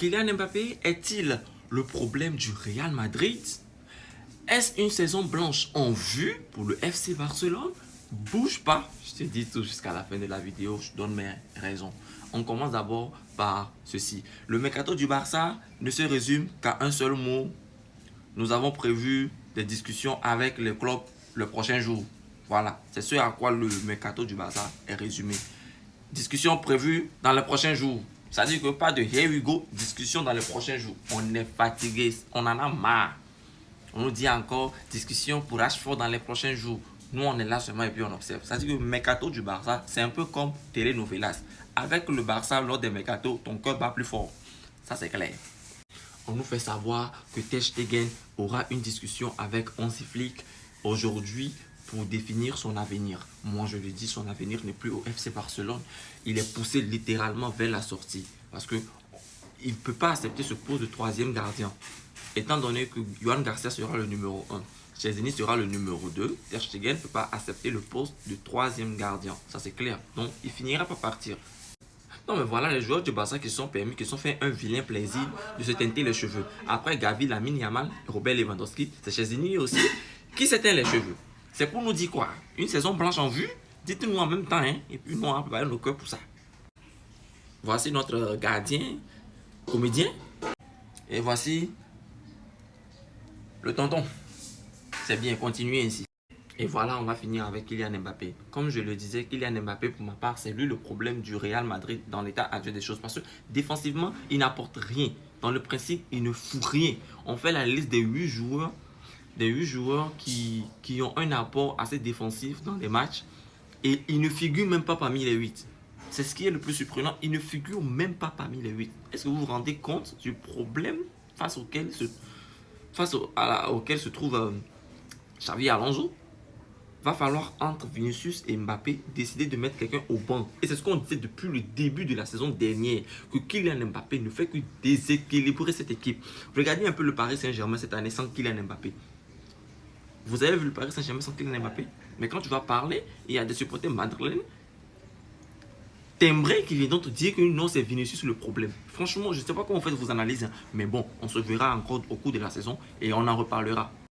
Kylian Mbappé est-il le problème du Real Madrid? Est-ce une saison blanche en vue pour le FC Barcelone? Bouge pas, je te dis tout jusqu'à la fin de la vidéo, je donne mes raisons. On commence d'abord par ceci. Le mercato du Barça ne se résume qu'à un seul mot. Nous avons prévu des discussions avec les clubs le prochain jour. Voilà, c'est ce à quoi le mercato du Barça est résumé. Discussion prévue dans les prochains jours. Ça dit que pas de here we go, discussion dans les prochains jours. On est fatigué, on en a marre. On nous dit encore discussion pour Rashford dans les prochains jours. Nous, on est là seulement et puis on observe. Ça dit que le mercato du Barça, c'est un peu comme telenovelas. Avec le Barça, lors des mercatos, ton cœur bat plus fort. Ça, c'est clair. On nous fait savoir que Ter Stegen aura une discussion avec Hansi Flick aujourd'hui pour définir son avenir. Moi, je le dis, son avenir n'est plus au FC Barcelone. Il est poussé littéralement vers la sortie. Parce qu'il ne peut pas accepter ce poste de troisième gardien. Étant donné que Johan Garcia sera le numéro 1, Szczęsny sera le numéro 2, Ter Stegen ne peut pas accepter le poste de troisième gardien. Ça, c'est clair. Donc, il finira par partir. Non, mais voilà les joueurs du Barça qui sont permis, qui sont fait un vilain plaisir de se teinter les cheveux. Après Gavi, Lamine Yamal, Robert Lewandowski, c'est Szczęsny aussi qui s'éteint les cheveux. C'est pour nous dire quoi? Une saison blanche en vue? Dites-nous en même temps, hein? Et puis nous, on va préparer nos cœurs pour ça. Voici notre gardien, comédien. Et voici le tonton. C'est bien, continuez ainsi. Et voilà, on va finir avec Kylian Mbappé. Comme je le disais, Kylian Mbappé, pour ma part, c'est lui le problème du Real Madrid dans l'état actuel des choses. Parce que défensivement, il n'apporte rien. Dans le principe, il ne fout rien. On fait la liste des 8 joueurs qui ont un apport assez défensif dans les matchs. Et il ne figure même pas parmi les 8. C'est ce qui est le plus surprenant. Il ne figure même pas parmi les 8. Est-ce que vous vous rendez compte du problème auquel se trouve Xavi Alonso? Va falloir entre Vinicius et Mbappé décider de mettre quelqu'un au banc. Et c'est ce qu'on disait depuis le début de la saison dernière, que Kylian Mbappé ne fait que déséquilibrer cette équipe. Regardez un peu le Paris Saint-Germain cette année sans Kylian Mbappé. Vous avez vu le Paris Saint-Germain sans Kylian Mbappé? Mais quand tu vas parler, il y a des supporters madrilènes. T'aimerais qu'ils viennent te dire que non, c'est Vinicius le problème. Franchement, je ne sais pas comment vous faites vos analyses, hein, mais bon, on se verra encore au cours de la saison et on en reparlera.